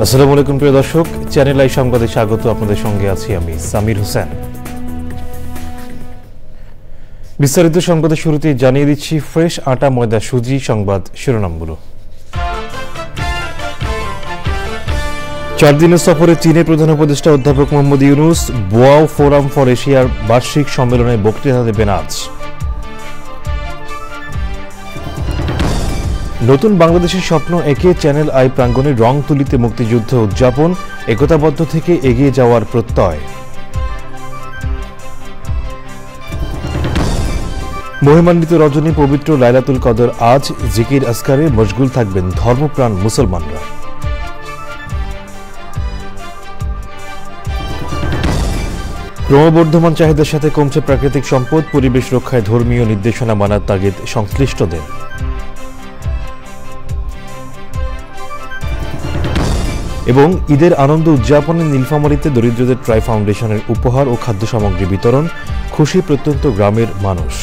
আসসালামু আলাইকুম প্রিয় দর্শক, চ্যানেল আই সংবাদে স্বাগত। আপনাদের সঙ্গে আছি আমি সামির হোসেন। বিস্তারিত সংবাদের শুরুতেই জানিয়ে দিচ্ছি ফ্রেশ আটা ময়দা সুজি সংবাদ শিরোনামগুলো। 4 দিনের সফরে চীনের প্রধান উপদেষ্টা অধ্যাপক Mohammad Yunus Boao forum for এশিয়ার বার্ষিক সম্মেলনে বক্তৃতা দেবেন আজ। নতুন বাংলাদেশের স্বপ্ন এঁকে চ্যানেল আই প্রাঙ্গণে রং তুলিতে মুক্তিযুদ্ধ উদযাপন, একতাবদ্ধ থেকে এগিয়ে যাওয়ার প্রত্যয়। মহিমান্বিত রজনী পবিত্র লাইলাতুল কদর আজ, জিকির আসকারে মশগুল থাকবেন ধর্মপ্রাণ মুসলমানরা। ক্রমবর্ধমান চাহিদার সাথে কমছে প্রাকৃতিক সম্পদ, পরিবেশ রক্ষায় ধর্মীয় নির্দেশনা মানার তাগিদ সংশ্লিষ্টদের। এবং ঈদের আনন্দ উদযাপনে নীলফামারীতে দরিদ্রদের ট্রাই ফাউন্ডেশনের উপহার ও খাদ্য সামগ্রী বিতরণ, খুশি প্রত্যন্ত গ্রামের মানুষ।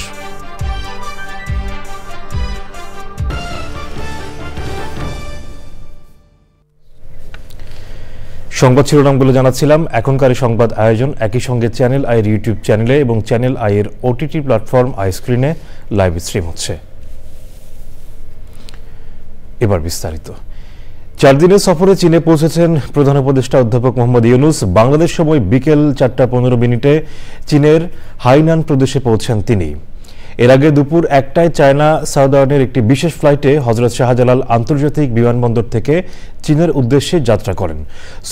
সংবাদ শিরোনামগুলো জানাচ্ছিলাম। এখনকার সংবাদ আয়োজন একই সঙ্গে চ্যানেল আইয়ের ইউটিউব চ্যানেলে এবং চ্যানেল আইয়ের ওটিটি প্ল্যাটফর্ম আই স্ক্রিনে লাইভ স্ট্রিম হচ্ছে। এবার বিস্তারিত। 4 দিনের সফরে চীনে পৌঁছেছেন প্রধান উপদেষ্টা অধ্যাপক মোহাম্মদ ইউনুস। বাংলাদেশ সময় বিকেল 4:15 চীনের হাইনান প্রদেশে পৌঁছেন তিনি। এর আগে দুপুর 1টায় চায়না সাউদার্নের একটি বিশেষ ফ্লাইটে হযরত শাহজালাল আন্তর্জাতিক বিমানবন্দর থেকে চীনের উদ্দেশ্যে যাত্রা করেন।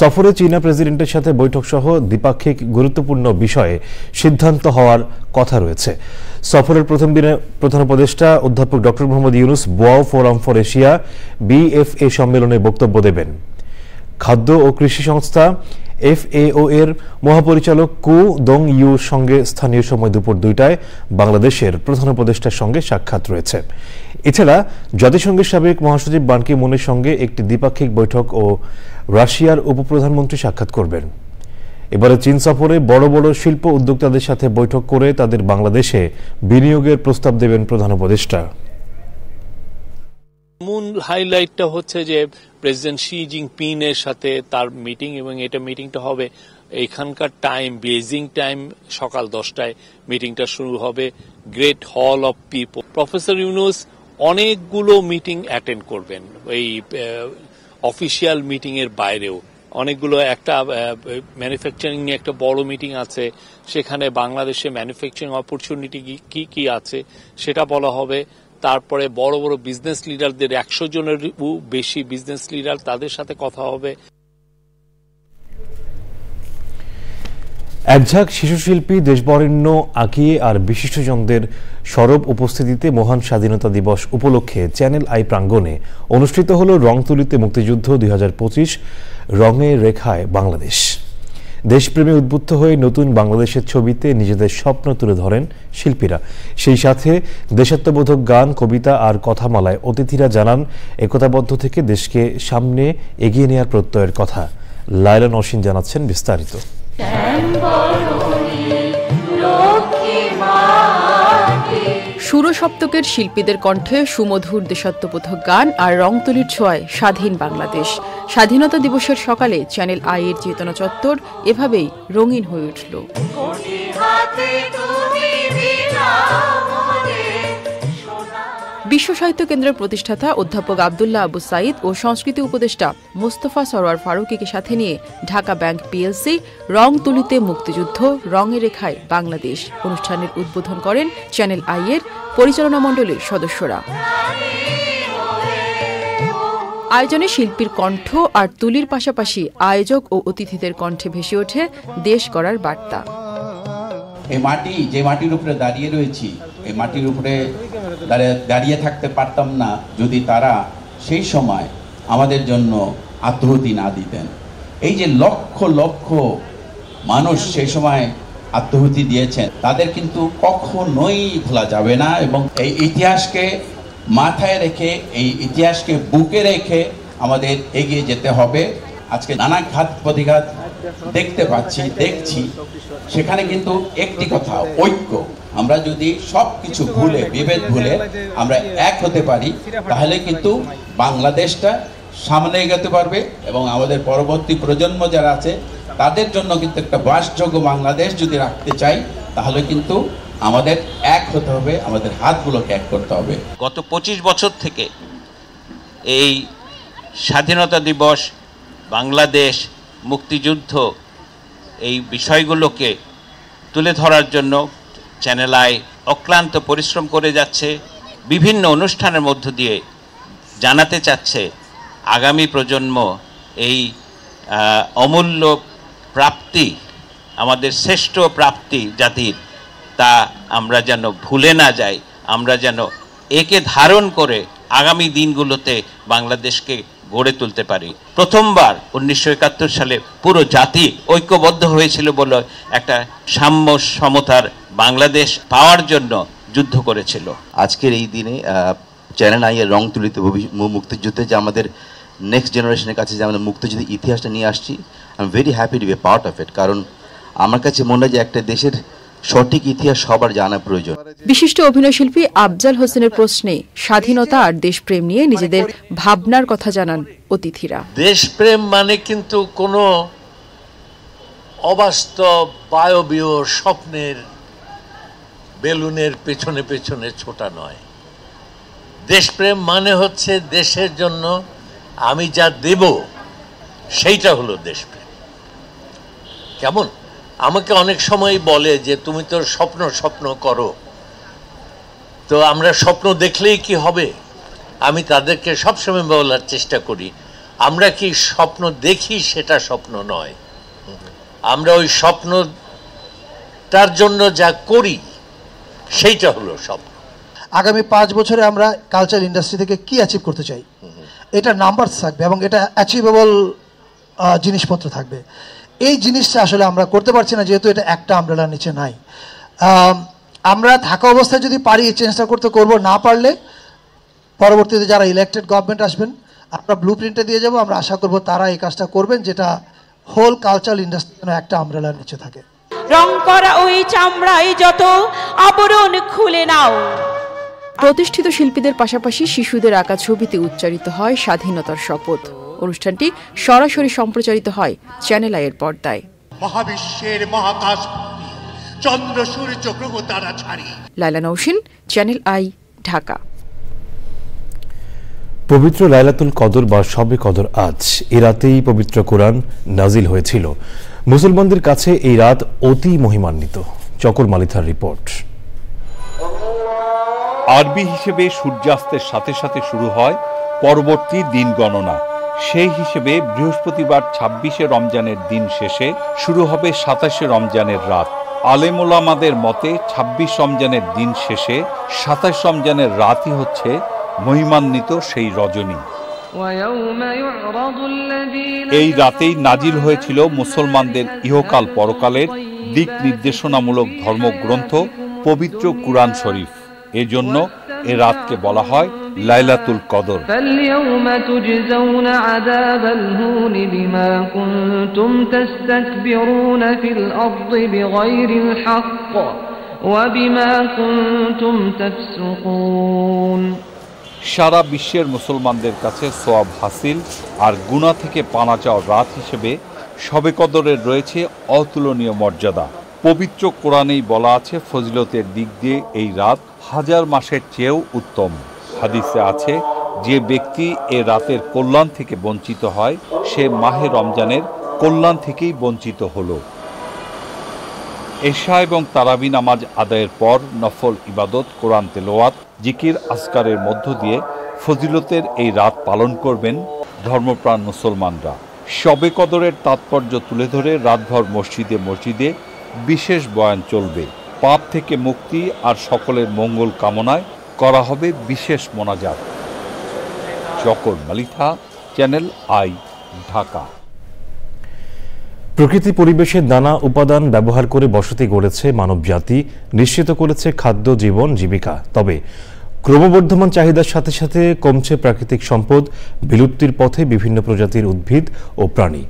সফরে চীনা প্রেসিডেন্টের সাথে বৈঠক সহ দ্বিপাক্ষিক গুরুত্বপূর্ণ বিষয়ে সিদ্ধান্ত হওয়ার কথা রয়েছে। সফরের প্রথম দিনে প্রধান উপদেষ্টা অধ্যাপক doctor Mohammad Yunus Boao forum for Asia BFA সম্মেলনে বক্তব্য দেবেন। খাদ্য ও কৃষি সংস্থা FAO এর মহাপরিচালক কু দং ইউর সঙ্গে স্থানীয় সময় দুপুর 2টায় বাংলাদেশের প্রধান উপদেষ্টার সঙ্গে সাক্ষাৎ রয়েছে। এছাড়া জাতিসংঘের সাবেক মহাসচিব বান কি মুনের সঙ্গে একটি দ্বিপাক্ষিক বৈঠক ও রাশিয়ার উপপ্রধানমন্ত্রী সাক্ষাৎ করবেন। এবারে চীন সফরে বড় বড় শিল্প উদ্যোক্তাদের সাথে বৈঠক করে তাদের বাংলাদেশে বিনিয়োগের প্রস্তাব দেবেন প্রধান উপদেষ্টা। মূল হাইলাইটটা হচ্ছে যে প্রেসিডেন্ট শি জিনপিং এর সাথে তার মিটিং, এবং এটা মিটিংটা হবে এখানকার টাইম বেজিং টাইম সকাল 10টায় মিটিংটা শুরু হবে great hall of people. Professor Yunus অনেকগুলো মিটিং অ্যাটেন্ড করবেন, এই অফিসিয়াল মিটিং এর বাইরেও অনেকগুলো। একটা ম্যানুফ্যাকচারিং নিয়ে একটা বড় মিটিং আছে, সেখানে বাংলাদেশে ম্যানুফ্যাকচারিং অপরচুনিটি কি কি আছে সেটা বলা হবে। তারপরে বড় বড় বিজনেস লিডারদের 100 জনের বেশি বিজনেস লিডার, তাদের সাথে কথা হবে। একঝাঁক শিশুশিল্পী, দেশবরেণ্য আঁকিয়ে আর বিশিষ্টজনদের সরব উপস্থিতিতে মহান স্বাধীনতা দিবস উপলক্ষে চ্যানেল আই প্রাঙ্গণে অনুষ্ঠিত হল রং তুলিতে মুক্তিযুদ্ধ 2025 রঙে রেখায় বাংলাদেশ। দেশপ্রেমে উদ্বুদ্ধ হয়ে নতুন বাংলাদেশের ছবিতে নিজেদের স্বপ্ন তুলে ধরেন শিল্পীরা। সেই সাথে দেশাত্মবোধক গান, কবিতা আর কথামালায় অতিথিরা জানান একতাবদ্ধ থেকে দেশকে সামনে এগিয়ে নেওয়ার প্রত্যয়ের কথা। লায়লা নওশিন জানাচ্ছেন বিস্তারিত। সুরসপ্তকের শিল্পীদের কণ্ঠে সুমধুর দেশাত্মবোধক গান আর রংতুলির ছোঁয়ায় স্বাধীন বাংলাদেশ। স্বাধীনতা দিবসের সকালে চ্যানেল আই এর চেতনা চত্বর এভাবেই রঙিন হয়ে উঠল। বিশ্ব সাহিত্য কেন্দ্রের প্রতিষ্ঠাতা অধ্যাপক আব্দুল্লাহ আবু সাইদ ও সংস্কৃতি উপদেষ্টা মোস্তফা সরোয়ার ফারুকীকে সাথে নিয়ে ঢাকা ব্যাংক PLC রং তুলিতে মুক্তিযুদ্ধ রঙে রেখায় বাংলাদেশ অনুষ্ঠানের উদ্বোধন করেন চ্যানেল আই এর পরিচালনা মণ্ডলীর সদস্যরা। আয়োজনে শিল্পীর কণ্ঠ আর তুলির পাশাপাশি আয়োজক ও অতিথিদের কণ্ঠে ভেসে ওঠে দেশ গড়ার বার্তা। এই মাটি, যে মাটির উপরে দাঁড়িয়ে রয়েছি, এই মাটির উপরে দাঁড়িয়ে থাকতে পারতাম না যদি তারা সেই সময় আমাদের জন্য আত্মহুতি না দিতেন। এই যে লক্ষ লক্ষ মানুষ সেই সময় আত্মহুতি দিয়েছেন, তাদের কিন্তু কখনোই ভোলা যাবে না। এবং এই ইতিহাসকে মাথায় রেখে, এই ইতিহাসকে বুকে রেখে আমাদের এগিয়ে যেতে হবে। আজকে নানা ঘাত প্রতিঘাত দেখছি, সেখানে কিন্তু একটি কথা, ঐক্য। আমরা যদি সবকিছু ভুলে, বিভেদ ভুলে আমরা এক হতে পারি, তাহলে কিন্তু বাংলাদেশটা সামনে এগোতে পারবে এবং আমাদের পরবর্তী প্রজন্ম যারা আছে তাদের জন্য কিন্তু একটা বাসযোগ্য বাংলাদেশ যদি রাখতে চাই, তাহলে কিন্তু আমাদের এক হতে হবে, আমাদের হাতগুলোকে এক করতে হবে। গত 25 বছর থেকে এই স্বাধীনতা দিবস, বাংলাদেশ, মুক্তিযুদ্ধ এই বিষয়গুলোকে তুলে ধরার জন্য চ্যানেল আই অক্লান্ত পরিশ্রম করে যাচ্ছে। বিভিন্ন অনুষ্ঠানের মধ্য দিয়ে জানাতে চাচ্ছে আগামী প্রজন্ম এই অমূল্য প্রাপ্তি, আমাদের শ্রেষ্ঠ প্রাপ্তি জাতির, তা আমরা যেন ভুলে না যাই, আমরা যেন একে ধারণ করে আগামী দিনগুলোতে বাংলাদেশকে গড়ে তুলতে পারি। প্রথমবার 1971 সালে পুরো জাতি ঐক্যবদ্ধ হয়েছিল বলে একটা সাম্য সমতার বাংলাদেশ পাওয়ার জন্য যুদ্ধ করেছিল। আজকের এই দিনে চ্যানেল আই এর রং তুলিতে মুক্তিযুদ্ধে যে আমাদের নেক্সট জেনারেশনের কাছে যে আমরা মুক্তিযুদ্ধের ইতিহাসটা নিয়ে আসছি, I am very happy to be part of it. কারণ আমার কাছে মনে হয় যে একটা দেশের সঠিক ইতিহাস সবার জানা প্রয়োজন। বিশিষ্ট অভিনয়শিল্পী আফজাল হোসেনের প্রশ্নে স্বাধীনতা আর দেশপ্রেম নিয়ে নিজেদের ভাবনার কথা জানান অতিথিরা। দেশপ্রেম মানে কিন্তু কোনো অবাস্তব বায়বীয় স্বপ্নের বেলুনের পেছনে পেছনে ছোটা নয়। দেশপ্রেম মানে হচ্ছে দেশের জন্য আমি যা দেব সেইটা হলো দেশপ্রেম। কেমন আমাকে অনেক সময় বলে যে তুমি তো স্বপ্ন করো, তো আমরা স্বপ্ন দেখলেই কি হবে? আমি তাদেরকে সবসময় বলার চেষ্টা করি, আমরা কি স্বপ্ন দেখি সেটা স্বপ্ন নয়, আমরা ওই স্বপ্নটার জন্য যা করি সেইটা হলো স্বপ্ন। আগামী 5 বছরে আমরা কালচার ইন্ডাস্ট্রি থেকে কি অ্যাচিভ করতে চাই, এটা নাম্বার থাকবে এবং এটা অ্যাচিভেবল জিনিসপত্র থাকবে। এই জিনিসটা আসলে আমরা করতে পারছি না, যেহেতু এটা একটা আমব্রেলার নিচে নাই। আমরা থাকা অবস্থায় যদি পারি এই চেঞ্জটা করবো, না পারলে পরবর্তীতে যারা ইলেক্টেড গভর্নমেন্ট আসবেন আমরা ব্লু প্রিন্টে দিয়ে যাব। আমরা আশা করব তারা এই কাজটা করবেন, যেটা হোল কালচারাল ইন্ডাস্ট্রি যেন একটা আমব্রেলার নিচে থাকে। রং করা ওই চামড়ায় যত আবরণ খুলে নাও। প্রতিষ্ঠিত শিল্পীদের পাশাপাশি শিশুদের আঁকা ছবিতে উচ্চারিত হয় স্বাধীনতার শপথ। অনুষ্ঠানটি সরাসরি সম্প্রচারিত হয় চ্যানেল আই এর পর্দায়। মহাবিশ্বের মহাকাশ চন্দ্র সূর্য গ্রহ তারা ছাড়ি। লাইলা নওশিন, চ্যানেল আই, ঢাকা। পবিত্র লাইলাতুল কদর বা শবে কদর আজ। এই রাতেই পবিত্র কোরআন নাজিল হয়েছিল। মুসলমানদের কাছে এই রাত অতি মহিমান্বিত। চকর মালিথার রিপোর্ট। আরবি হিসেবে সূর্যাস্তের সাথে সাথে শুরু হয় পরবর্তী দিন গণনা। সেই হিসেবে বৃহস্পতিবার 26শে রমজানের দিন শেষে শুরু হবে 27শে রমজানের রাত। আলেম ওলামাদের মতে 26 রমজানের দিন শেষে 27 রমজানের রাতই হচ্ছে মহিমান্বিত সেই রজনী। এই রাতেই নাজিল হয়েছিল মুসলমানদের ইহকাল পরকালের দিক নির্দেশনামূলক ধর্মগ্রন্থ পবিত্র কুরআন শরীফ। এজন্য এ রাতকে বলা হয় লাইলাতুল কদর। সারা বিশ্বের মুসলমানদের কাছে সওয়াব হাসিল আর গুনাহ থেকে পানা চাওয়ার রাত হিসেবে শবে কদরের রয়েছে অতুলনীয় মর্যাদা। পবিত্র কোরআনেই বলা আছে ফজিলতের দিক দিয়ে এই রাত 1000 মাসের চেয়েও উত্তম। হাদিসে আছে যে ব্যক্তি এ রাতের কল্যাণ থেকে বঞ্চিত হয় সে মাহে রমজানের কল্যাণ থেকেই বঞ্চিত হলো। এশা এবং তারাবি নামাজ আদায়ের পর নফল ইবাদত, কোরআন তেলাওয়াত, জিকির আজকারের মধ্য দিয়ে ফজিলতের এই রাত পালন করবেন ধর্মপ্রাণ মুসলমানরা। শবে কদরের তাৎপর্য তুলে ধরে রাতভর মসজিদে মসজিদে বিশেষ বয়ান চলবে। পাপ থেকে মুক্তি আর সকলের মঙ্গল কামনায় করা হবে বিশেষ মোনাজাত। চকর মালিথা, চ্যানেল আই, ঢাকা। প্রকৃতি পরিবেশের নানা উপাদান ব্যবহার করে বসতি গড়েছে মানবজাতি, নিশ্চিত করেছে খাদ্য, জীবন, জীবিকা। তবে ক্রমবর্ধমান চাহিদার সাথে সাথে কমছে প্রাকৃতিক সম্পদ, বিলুপ্তির পথে বিভিন্ন প্রজাতির উদ্ভিদ ও প্রাণী।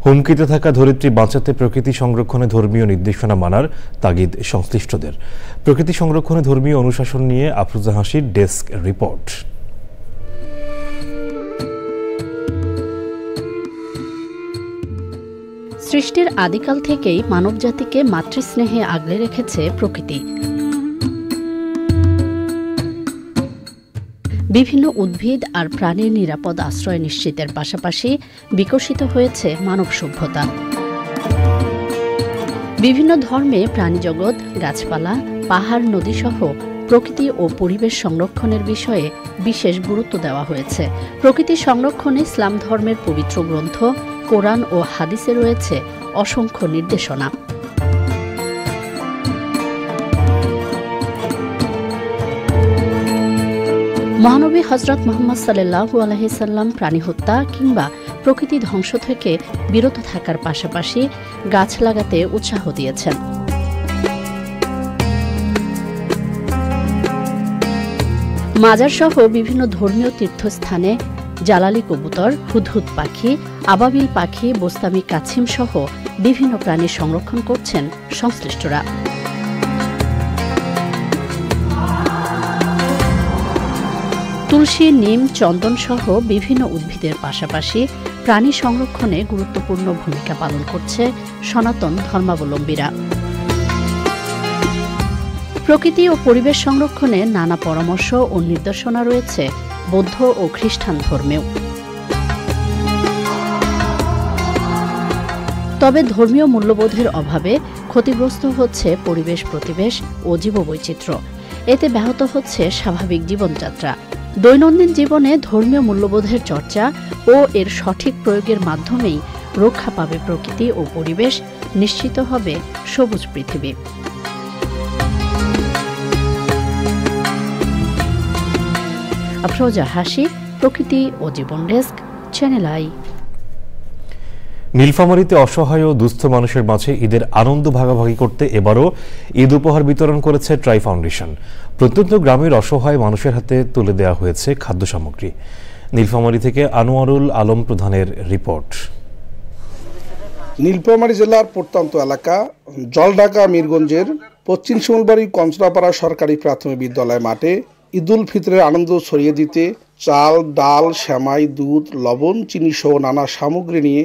হুমকিতে থাকা ধরিত্রী বাঁচাতে প্রকৃতি সংরক্ষণে ধর্মীয় নির্দেশনা মানার তাগিদ সংশ্লিষ্টদের। প্রকৃতি সংরক্ষণে ধর্মীয় অনুশাসন নিয়ে আফরোজা হাসির ডেস্ক রিপোর্ট। সৃষ্টির আদিকাল থেকেই মানবজাতিকে মাতৃস্নেহে আগলে রেখেছে প্রকৃতি। বিভিন্ন উদ্ভিদ আর প্রাণীর নিরাপদ আশ্রয় নিশ্চিতের পাশাপাশি বিকশিত হয়েছে মানব সভ্যতা। বিভিন্ন ধর্মে প্রাণীজগৎ, গাছপালা, পাহাড়, নদীসহ প্রকৃতি ও পরিবেশ সংরক্ষণের বিষয়ে বিশেষ গুরুত্ব দেওয়া হয়েছে। প্রকৃতি সংরক্ষণে ইসলাম ধর্মের পবিত্র গ্রন্থ কোরআন ও হাদিসে রয়েছে অসংখ্য নির্দেশনা। মহানবী হযরত মুহাম্মদ সাল্লাল্লাহু আলাইহি সাল্লাম প্রাণী হত্যা কিংবা প্রকৃতি ধ্বংস থেকে বিরত থাকার পাশাপাশি গাছ লাগাতে উৎসাহ দিয়েছেন। মাজারসহ বিভিন্ন ধর্মীয় তীর্থস্থানে জালালি কবুতর, হুদহুদ পাখি, আবাবিল পাখি, বোস্তামি কাছিম সহ বিভিন্ন প্রাণী সংরক্ষণ করছেন সংশ্লিষ্টরা। তুলসী, নিম, চন্দন সহ বিভিন্ন উদ্ভিদের পাশাপাশি প্রাণী সংরক্ষণে গুরুত্বপূর্ণ ভূমিকা পালন করছে সনাতন ধর্মাবলম্বীরা। প্রকৃতি ও পরিবেশ সংরক্ষণে নানা পরামর্শ ও নির্দেশনা রয়েছে বৌদ্ধ ও খ্রিস্টান ধর্মেও। তবে ধর্মীয় মূল্যবোধের অভাবে ক্ষতিগ্রস্ত হচ্ছে পরিবেশ, প্রতিবেশ ও জীববৈচিত্র্য। এতে ব্যাহত হচ্ছে স্বাভাবিক জীবনযাত্রা। দৈনন্দিন জীবনে ধর্মীয় মূল্যবোধের চর্চা ও এর সঠিক প্রয়োগের মাধ্যমেই রক্ষা পাবে প্রকৃতি ও পরিবেশ, নিশ্চিত হবে সবুজ পৃথিবী। আফরোজা হাসি, প্রকৃতি ও জীবন ডেস্ক, চ্যানেল আই। নীলফামারীতে অসহায় ও দুস্থ মানুষের মাঝে ঈদের আনন্দ ভাগাভাগি করতে এবারও ঈদ উপহার বিতরণ করেছে ট্রাই ফাউন্ডেশন। প্রত্যন্ত গ্রামের অসহায় মানুষের হাতে তুলে দেওয়া হয়েছে খাদ্য সামগ্রী। নীলফামারী থেকে আনোয়ারুল আলম প্রধানের রিপোর্ট। নীলফামারী জেলার প্রত্যন্ত এলাকা জলঢাকা মিরগঞ্জের পশ্চিম শিমুলবাড়ি কঞ্চনাপাড়া সরকারি প্রাথমিক বিদ্যালয় মাঠে ঈদ উল ফিতরের আনন্দ ছড়িয়ে দিতে চাল, ডাল, সেমাই, দুধ, লবণ, চিনি সহ নানা সামগ্রী নিয়ে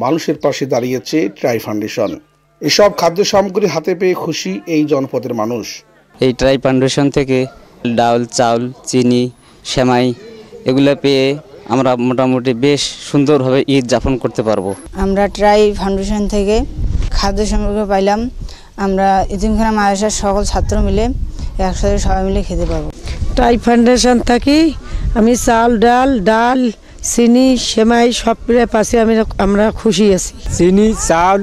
মানুষের পাশে দাঁড়িয়েছে ট্রাই ফাউন্ডেশন। এসব খাদ্য সামগ্রী হাতে পেয়ে খুশি এই জনপদের মানুষ। এই ট্রাই ফাউন্ডেশন থেকে ডাল, চাউল, চিনি, সেমাই এগুলো পেয়ে আমরা মোটামুটি বেশ সুন্দরভাবে ঈদ যাপন করতে পারবো। আমরা ট্রাই ফাউন্ডেশন থেকে খাদ্য সামগ্রী পাইলাম। আমরা ইতিমখানা মাদ্রাসার সকল ছাত্র মিলে একসাথে সবাই মিলে খেতে পারবো। ট্রাই ফাউন্ডেশন থাকি আমি চাল, ডাল, চিনি, সেমাই সব পাশে আমরা খুশি আছি। চিনি, চাল,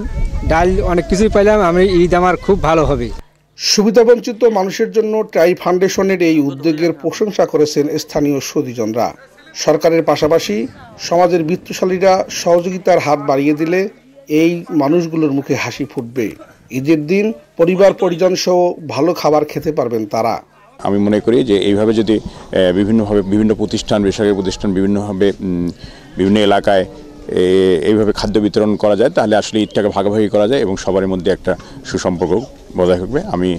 ডাল অনেক কিছুই পাইলাম। আমি ঈদ আমার খুব ভালো হবে। সুবিধাবঞ্চিত মানুষের জন্য ট্রাই ফাউন্ডেশনের এই উদ্যোগের প্রশংসা করেছেন স্থানীয় সুধীজনরা। সরকারের পাশাপাশি সমাজের বিত্তশালীরা সহযোগিতার হাত বাড়িয়ে দিলে এই মানুষগুলোর মুখে হাসি ফুটবে। ঈদের দিন পরিবার পরিজন সহ ভালো খাবার খেতে পারবেন তারা। আমি মনে করি যে এইভাবে যদি বিভিন্নভাবে বিভিন্ন প্রতিষ্ঠান, বেসরকারি প্রতিষ্ঠান বিভিন্নভাবে বিভিন্ন এলাকায় এইভাবে খাদ্য বিতরণ করা যায় তাহলে আসলে ঈদটাকে ভাগাভাগি করা যায় এবং সবার মধ্যে একটা সুসম্পর্ক বজায় থাকবে। আমি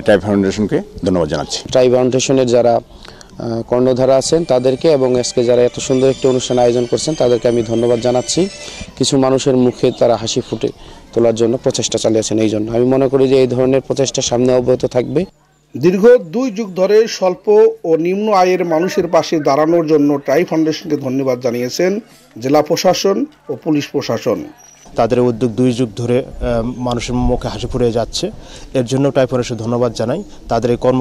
ট্রাই ফাউন্ডেশনকে ধন্যবাদ জানাচ্ছি। ট্রাই ফাউন্ডেশনের যারা কর্ণধারা আছেন তাদেরকে এবং আজকে যারা এত সুন্দর একটি অনুষ্ঠান আয়োজন করছেন তাদেরকে আমি ধন্যবাদ জানাচ্ছি। কিছু মানুষের মুখে তারা হাসি ফুটে তোলার জন্য প্রচেষ্টা চালিয়েছেন। এই জন্য আমি মনে করি যে এই ধরনের প্রচেষ্টা সামনে অব্যাহত থাকবে। দীর্ঘ 2 যুগ ধরে স্বল্প ও নিম্ন আয়ের মানুষের পাশে দাঁড়ানোর জন্য ট্রাই ফাউন্ডেশনকে ধন্যবাদ জানিয়েছেন জেলা প্রশাসন ও পুলিশ প্রশাসন। তাদের উদ্যোগ 2 যুগ ধরে মানুষের মুখে হাসি ফুটে যাচ্ছে, এর জন্য ট্রাই ফাউন্ডেশন ধন্যবাদ জানাই। তাদের এই কর্ম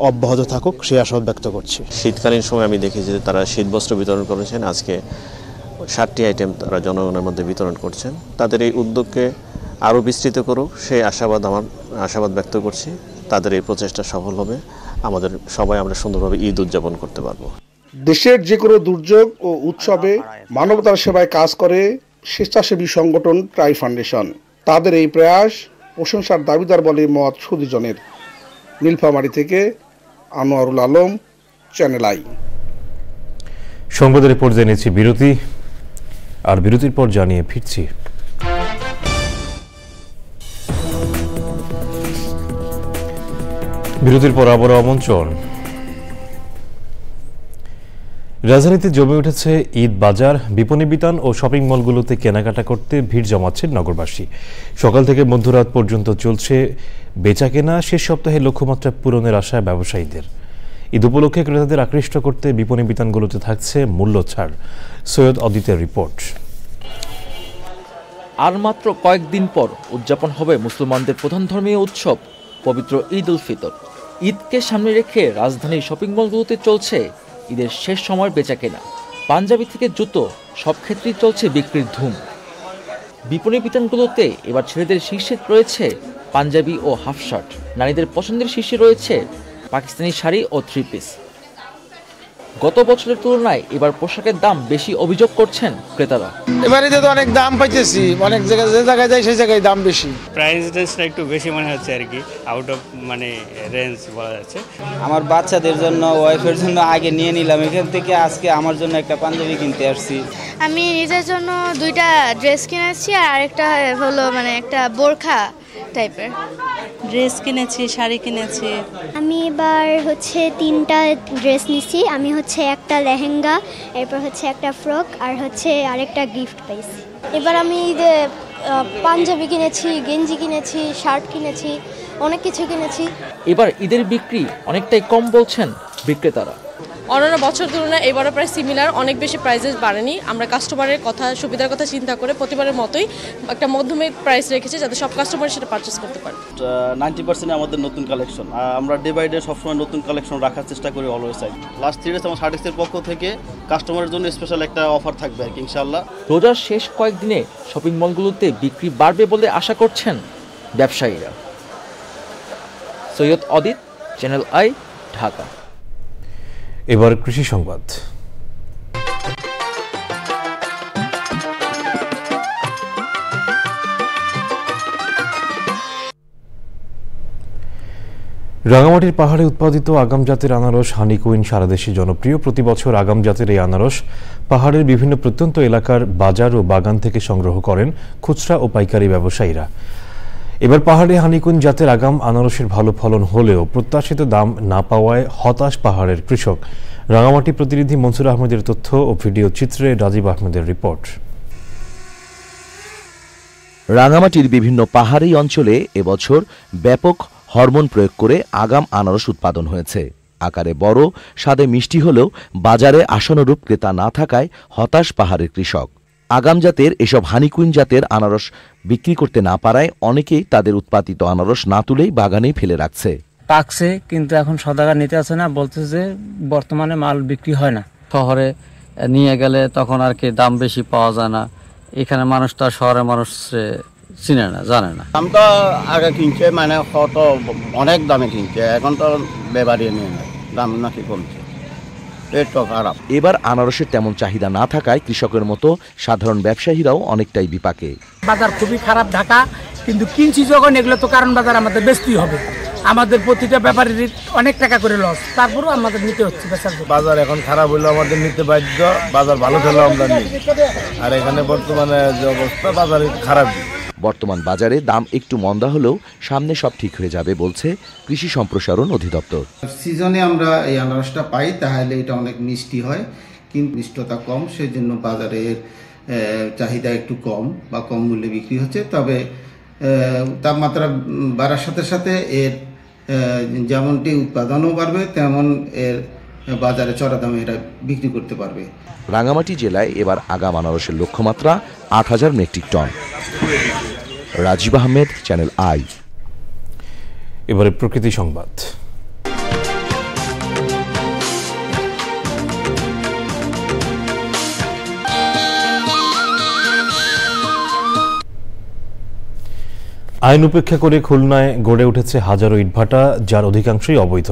অব্যাহত থাকুক সেই আশাবাদ ব্যক্ত করছি। শীতকালীন সময় আমি দেখেছি যে তারা শীতবস্ত্র বিতরণ করেছেন। আজকে 60টি আইটেম তারা জনগণের মধ্যে বিতরণ করছেন। তাদের এই উদ্যোগকে আরও বিস্তৃত করুক সেই আশাবাদ ব্যক্ত করছি। তাদের এই প্রচেষ্টা সফল হবে, আমাদের সবাই আমরা সুন্দরভাবে ঈদ উদযাপন করতে পারবো। দেশের যে কোনো দুর্যোগ ও উৎসবে মানবতার সেবায় কাজ করে স্বেচ্ছাসেবী সংগঠন ট্রাই ফাউন্ডেশন। তাদের এই প্রয়াস প্রশংসার দাবিদার বলে মত সুধীজনের। নীলফামারী থেকে আনোয়ারুল আলম, চ্যানেল আই। সংবাদের পর জেনেছি বিরতি, আর বিরতির পর জানিয়ে ফিরছি। বিরতির পর আবারও আমন্ত্রণ। রাজধানীতে জমে উঠেছে ঈদ বাজার। বিপণী বিতান ও শপিং মলগুলোতে কেনাকাটা করতে ভিড় জমাচ্ছেন নগরবাসী। সকাল থেকে মধ্যরাত পর্যন্ত চলছে বেচাকেনা। শেষ সপ্তাহে লক্ষ্যমাত্রা পূরণের আশায় ব্যবসায়ীদের। ঈদ উপলক্ষে ক্রেতাদের আকৃষ্ট করতে বিপণী বিতানগুলোতে থাকছে মূল্য ছাড়। সৈয়দ অদিতের রিপোর্ট। আর মাত্র কয়েকদিন পর উদযাপন হবে মুসলমানদের প্রধান ধর্মীয় উৎসব পবিত্র ঈদ উল ফিতর। ঈদকে সামনে রেখে রাজধানীর শপিং মলগুলোতে চলছে ঈদের শেষ সময়ের বেচাকেনা। পাঞ্জাবি থেকে জুতো সব ক্ষেত্রেই চলছে বিক্রির ধুম। বিপণী বিতানগুলোতে এবার ছেলেদের শীর্ষে রয়েছে পাঞ্জাবি ও হাফ শার্ট, নারীদের পছন্দের শীর্ষে রয়েছে পাকিস্তানি শাড়ি ও থ্রি পিস। গত বছরের তুলনায় এবার পোশাকের দাম বেশি অভিযোগ করছেন ক্রেতারা। এবারে তো অনেক দাম পাইতেছি, অনেক জায়গায় যে জায়গায় যাই সেই জায়গায় দাম বেশি। প্রাইসটা একটু বেশি মনে হচ্ছে আর কি, আউট অফ রেঞ্জ বলা যাচ্ছে। আমার বাচ্চাদের জন্য, ওয়াইফের জন্য আগে নিয়ে নিলাম, এখান থেকে আজকে আমার জন্য একটা পাঞ্জাবি কিনতে আসছি। আমি নিজের জন্য 2টা ড্রেস কিনেছি আর আরেকটা হলো একটা বোরখা টাইপের ড্রেস কিনেছি, শাড়ি কিনেছি। আমি এবার 3টা ড্রেস নিছি। আমি একটা লেহেঙ্গা, এরপর একটা ফ্রক আর আরেকটা গিফট পাইছি। এবার আমি পাঞ্জাবি কিনেছি, গেঞ্জি কিনেছি, শার্ট কিনেছি, অনেক কিছু কিনেছি। এবার ঈদের বিক্রি অনেকটাই কম বলছেন বিক্রেতারা। অন্যান্য বছর তুলনায় এবারও প্রায় সিমিলার, অনেক বেশি প্রাইসেস বাড়েনি। আমরা কাস্টমারের কথা, সুবিধার কথা চিন্তা করে প্রতিবারের মতোই একটা মধ্যমে প্রাইস রেখেছি যাতে সব কাস্টমার সেটা পারচেস করতে পারে। 90% আমাদের নতুন কালেকশন, আমরা ডে বাই ডে সবসময় নতুন কালেকশন রাখার চেষ্টা করি অলওয়েজ। লাস্ট 3 ডেজ আমার সার্টিক্সের পক্ষ থেকে কাস্টমারের জন্য স্পেশাল একটা অফার থাকবে আর কি ইনশাআল্লাহ। রোজার শেষ কয়েকদিনে শপিং মলগুলোতে বিক্রি বাড়বে বলে আশা করছেন ব্যবসায়ীরা। সৈয়দ অদিত, চ্যানেল আই, ঢাকা। এবার কৃষি সংবাদ। রাঙামাটির পাহাড়ে উৎপাদিত আগাম জাতের আনারস হানিকুইন সারা দেশে জনপ্রিয়। প্রতি বছর আগাম জাতের এই আনারস পাহাড়ের বিভিন্ন প্রত্যন্ত এলাকার বাজার ও বাগান থেকে সংগ্রহ করেন খুচরা ও পাইকারি ব্যবসায়ীরা। এবার পাহাড়ে হানিকুইন জাতের আগাম আনারসের ভালো ফলন হলেও প্রত্যাশিত দাম না পাওয়ায় হতাশ পাহাড়ের কৃষক। রাঙামাটি প্রতিনিধি মনসুর আহমেদের তথ্য ও ভিডিও চিত্রে রাজীব আহমেদের রিপোর্ট। রাঙামাটির বিভিন্ন পাহাড়ি অঞ্চলে এবছর ব্যাপক হরমোন প্রয়োগ করে আগাম আনারস উৎপাদন হয়েছে। আকারে বড়, স্বাদে মিষ্টি হলেও বাজারে আশানুরূপ ক্রেতা না থাকায় হতাশ পাহাড়ের কৃষক। আগাম জাতের এসব হানিকুইন জাতের আনারস বিক্রি করতে না পারায় অনেকেই তাদের উৎপাদিত আনারস না তুলেই বাগানেই ফেলে রাখছে। পাকছে কিন্তু এখন সদাগর নিতে আসে না, বলতেছে যে বর্তমানে মাল বিক্রি হয় না। শহরে নিয়ে গেলে তখন আর কি দাম বেশি পাওয়া যায় না। এখানে মানুষ তো শহরের মানুষ চিনে না, জানে না। দাম তো আগে কিনছে কত অনেক দামে কিনছে, এখন তো বেবারিয়ে নিয়ে নেয়, দাম নাকি কমছে। এবার আনারসের তেমন চাহিদা না থাকায় কৃষকের মতো সাধারণ ব্যবসায়ীরাও অনেকটাই বিপাকে। বাজার খুবই খারাপ ঢাকা, কিন্তু কিনছি যখন এগুলো তো কারণ বাজার আমাদের বেচতেই হবে। আমাদের প্রতিটা ব্যাপারের অনেক টাকা করে লস, তারপরেও আমাদের নিতে হচ্ছে। বাজার এখন খারাপ হইলে আমাদের নিতে বাধ্য, বাজার ভালো হলে আমরা নিই। আর এখানে বর্তমানে যে অবস্থা, বাজার খারাপ। বর্তমান বাজারে দাম একটু মন্দা হলেও সামনে সব ঠিক হয়ে যাবে বলছে কৃষি সম্প্রসারণ অধিদপ্তর। সিজনে আমরা এই আনারসটা পাই, তাহলে এটা অনেক মিষ্টি হয়, কিন্তু মিষ্টতা কম, সেই জন্য বাজারের চাহিদা একটু কম বা কম মূল্যে বিক্রি হচ্ছে। তবে তাপমাত্রা বাড়ার সাথে সাথে এর যেমনটি উৎপাদনও বাড়বে, তেমন এর বাজারে চড়া দামে এটা বিক্রি করতে পারবে। রাঙামাটি জেলায় এবার আগাম আনারসের লক্ষ্যমাত্রা ৮,০০০ metric ton. Rajib Ahmed, Channel I. এবারে প্রকৃতি সংবাদ। আইন উপেক্ষা করে খুলনায় গড়ে উঠেছে হাজারো ইটভাটা, যার অধিকাংশই অবৈধ।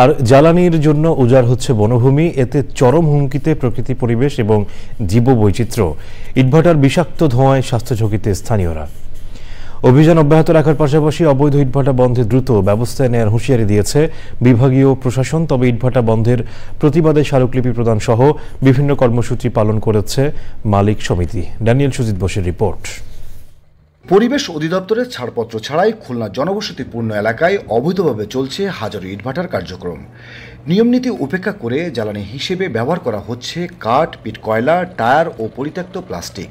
আর জ্বালানির জন্য উজাড় হচ্ছে বনভূমি। এতে চরম হুমকিতে প্রকৃতি, পরিবেশ এবং জীববৈচিত্র্য। ইটভাটার বিষাক্ত ধোঁয়ায় স্বাস্থ্য ঝুঁকিতে স্থানীয়রা। অভিযান অব্যাহত রাখার পাশাপাশি অবৈধ ইটভাটা বন্ধে দ্রুত ব্যবস্থা নেওয়ার হুঁশিয়ারি দিয়েছে বিভাগীয় প্রশাসন। তবে ইটভাটা বন্ধের প্রতিবাদে স্মারকলিপি প্রদান সহ বিভিন্ন কর্মসূচি পালন করেছে মালিক সমিতি। ড্যানিয়েল সুজিত বোসের রিপোর্ট। পরিবেশ অধিদপ্তরের ছাড়পত্র ছাড়াই খুলনা জনবসতিপূর্ণ এলাকায় অবৈধভাবে চলছে হাজারো ইটভাটার কার্যক্রম। নিয়মনীতি উপেক্ষা করে জ্বালানি হিসেবে ব্যবহার করা হচ্ছে কাঠ, পিট কয়লা, টায়ার ও পরিত্যক্ত প্লাস্টিক।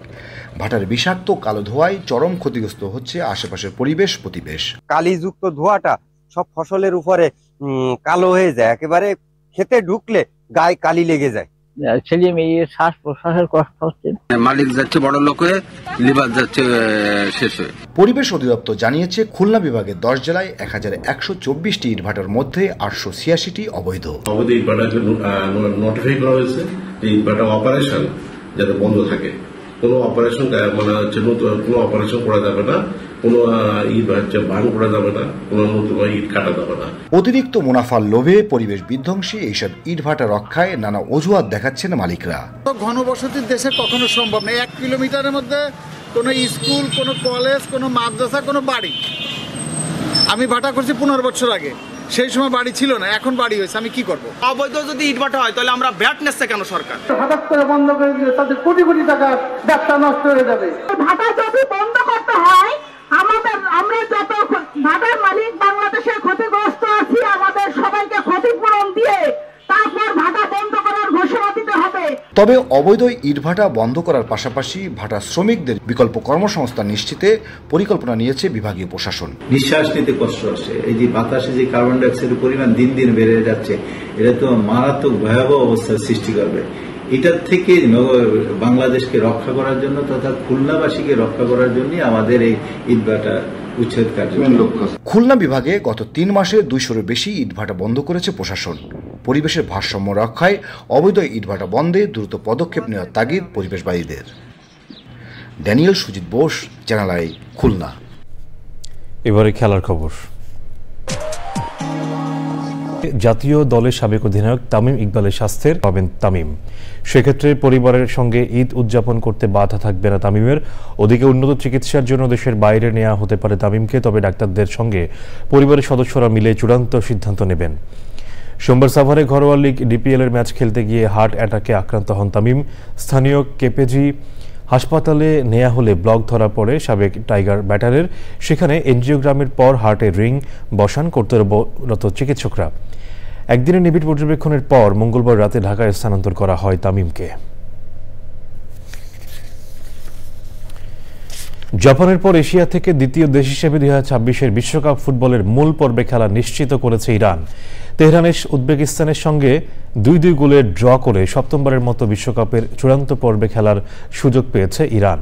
ভাটার বিষাক্ত কালো ধোঁয়ায় চরম ক্ষতিগ্রস্ত হচ্ছে আশেপাশের প্রতিবেশ। কালিযুক্ত ধোঁয়াটা সব ফসলের উপরে কালো হয়ে যায়, একেবারে খেতে ঢুকলে গায়ে কালি লেগে যায়। ছেলে মেয়ে শ্বাস প্রশ্বাসের কষ্ট হচ্ছে, মালিক যাচ্ছে বড় লোক হয়ে, লিভার যাচ্ছে শেষ হয়ে। পরিবেশ অধিদপ্তর জানিয়েছে খুলনা বিভাগের 10 জেলায় 1124টি ইটভাটার মধ্যে 886টি অবৈধ। অবৈধ ইটভাটাকে নোটিফাই করা হয়েছে যে ইটভাটা অপারেশন যাতে বন্ধ থাকে, কোনো অপারেশন মানে হচ্ছে নতুন কোনো অপারেশন করা যাবে না, কোনো ইট হচ্ছে ভাঙ করা যাবে না, কোনো নতুন ইট কাটা যাবে না। অতিরিক্ত মুনাফার লোভে পরিবেশ বিধ্বংসী এইসব ইটভাটা রক্ষায় নানা অজুহাত দেখাচ্ছেন মালিকরা। ঘনবসতির দেশে কখনো সম্ভব নেই 1 কিলোমিটারের মধ্যে কোনো স্কুল, কোনো কলেজ, কোনো মাদ্রাসা, কোনো বাড়ি। আমি ভাটা করছি 15 বছর আগে, সেই সময় বাড়ি ছিল না, এখন বাড়ি হয়েছে। আমি কি করব? অবৈধ যদি ইটভাটা হয় তাহলে আমরা ভ্যাট নিচ্ছে কেন সরকার? হঠাৎ করে বন্ধ করে দিলে তাদের কোটি কোটি টাকা ব্যবসা নষ্ট হয়ে যাবে। ভাটা যদি বন্ধ করতে হয়, আমরা যত ভাটার মালিক বাংলাদেশের ক্ষতিগ্রস্ত আছি, আমাদের সবাইকে ক্ষতিপূরণ দিয়ে তারপর ভাটা বন্ধ করার ঘোষণা দিতে হবে। তবে অবৈধ ইটভাটা বন্ধ করার পাশাপাশি ভাটা শ্রমিকদের বিকল্প কর্মসংস্থান নিশ্চিতে পরিকল্পনা নিয়েছে বিভাগীয় প্রশাসন। নিঃশ্বাস নিতে কষ্ট হচ্ছে, এই যে বাতাসে যে কার্বন ডাইঅক্সাইডের পরিমাণ দিন দিন বেড়ে যাচ্ছে, এটা তো মারাত্মক ভয়াবহ অবস্থার সৃষ্টি করবে। এটার থেকে বাংলাদেশকে রক্ষা করার জন্য তথা খুলনাবাসীকে রক্ষা করার জন্য আমাদের এই ইটভাটা উচ্ছেদ কার্যক্রম। খুলনা বিভাগে গত 3 মাসে 200-এর বেশি ইটভাটা বন্ধ করেছে প্রশাসন। পরিবেশের ভারসাম্য রক্ষায় অবৈধ ইটভাটা বন্ধে দ্রুত পদক্ষেপ নেওয়ার তাগিদ পরিবেশবাদীদের। ড্যানিয়েল সুজিত বোস, চ্যানেল আই, খুলনা। এবারে খেলার খবর। জাতীয় দলের সাবেক অধিনায়ক তামিম ইকবালের স্বাস্থ্যের পাবেন তামিম, সেক্ষেত্রে পরিবারের সঙ্গে ঈদ উদযাপন করতে বাধা থাকবে না তামিমের। ওদিকে উন্নত চিকিৎসার জন্য দেশের বাইরে নেওয়া হতে পারে তামিমকে, তবে ডাক্তারদের সঙ্গে পরিবারের সদস্যরা মিলে চূড়ান্ত সিদ্ধান্ত নেবেন। সোমবার সাভারে ঘরোয়া লীগ ডিপিএল-এর ম্যাচ খেলতে গিয়ে হার্ট অ্যাটাকে আক্রান্ত হন তামিম। স্থানীয় কেপিজি হাসপাতালে নেওয়া হলে ব্লক ধরা পড়ে সাবেক টাইগার ব্যাটারের। সেখানে এনজিওগ্রামের পর হার্টের রিং বসান কর্তব্যরত চিকিৎসকরা। একদিনের নিবিড় পর্যবেক্ষণের পর মঙ্গলবার রাতে ঢাকায় স্থানান্তর করা হয় তামিমকে। জাপানের পর এশিয়া থেকে দ্বিতীয় দেশ হিসেবে 2026-এর বিশ্বকাপ ফুটবলের মূল পর্বে খেলা নিশ্চিত করেছে ইরান। তেহরানে উজবেকিস্তানের সঙ্গে 2-2 গোলে ড্র করে সপ্তমবারের মতো বিশ্বকাপের চূড়ান্ত পর্বে খেলার সুযোগ পেয়েছে ইরান।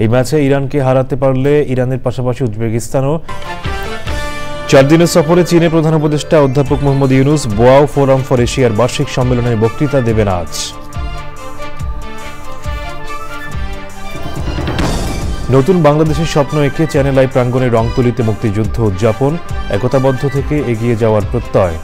এই ম্যাচে ইরানকে হারাতে পারলে ইরানের পাশাপাশি উজবেকিস্তানও 4 দিনের সফরে চীনে প্রধান উপদেষ্টা অধ্যাপক Mohammad Yunus Boao forum for এশিয়ার বার্ষিক সম্মেলনের বক্তৃতা দেবেন আজ। নতুন বাংলাদেশের স্বপ্ন এঁকে চ্যানেল আই প্রাঙ্গণে রংতুলিতে মুক্তিযুদ্ধ উদযাপন, একতাবদ্ধ থেকে এগিয়ে যাওয়ার প্রত্যয়।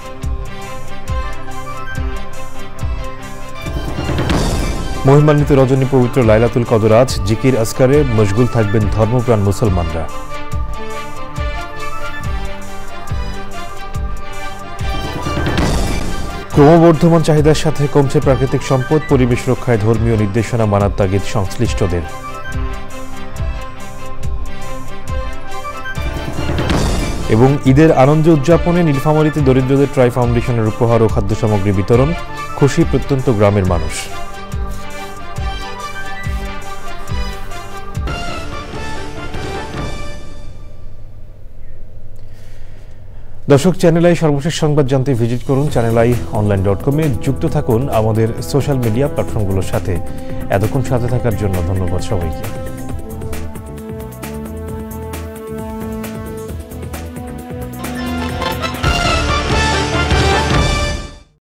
মহিমান্বিত রজনী পবিত্র লাইলাতুল কদর আজ, জিকির আসকারে মশগুল থাকবেন ধর্মপ্রাণ মুসলমানরা। ক্রমবর্ধমান চাহিদার সাথে কমছে প্রাকৃতিক সম্পদ, পরিবেশ রক্ষায় ধর্মীয় নির্দেশনা মানার তাগিদ সংশ্লিষ্টদের। এবং ঈদের আনন্দ উদযাপনে নীলফামারীতে দরিদ্রদের ট্রাই ফাউন্ডেশনের উপহার ও খাদ্য সামগ্রী বিতরণ, খুশি প্রত্যন্ত গ্রামের মানুষ। দর্শক, চ্যানেল আই সর্বশেষ সংবাদ জানতে ভিজিট করুন channelionline.com-এ। যুক্ত থাকুন আমাদের সোশ্যাল মিডিয়া প্ল্যাটফর্মগুলোর সাথে। এতক্ষণ সাথে থাকার জন্য ধন্যবাদ সবাইকে।